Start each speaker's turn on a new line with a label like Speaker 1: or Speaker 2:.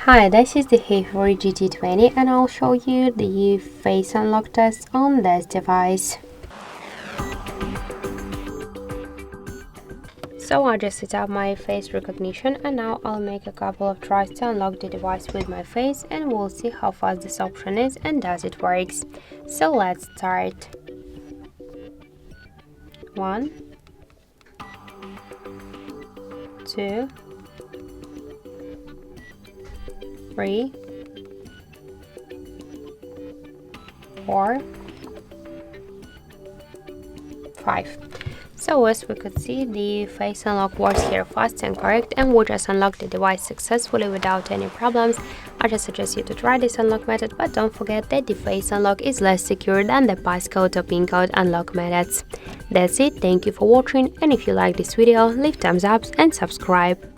Speaker 1: Hi, this is the HAFURY GT20 and I'll show you the face unlock test on this device. So I just set up my face recognition and now I'll make a couple of tries to unlock the device with my face and we'll see how fast this option is and does it works. So let's start. 1, 2, 3, 4, 5. So as we could see, the face unlock works here fast and correct, and we just unlocked the device successfully without any problems. I just suggest you to try this unlock method, but don't forget that the face unlock is less secure than the passcode or pin code unlock methods. That's it, thank you for watching, and if you like this video, leave thumbs up and subscribe.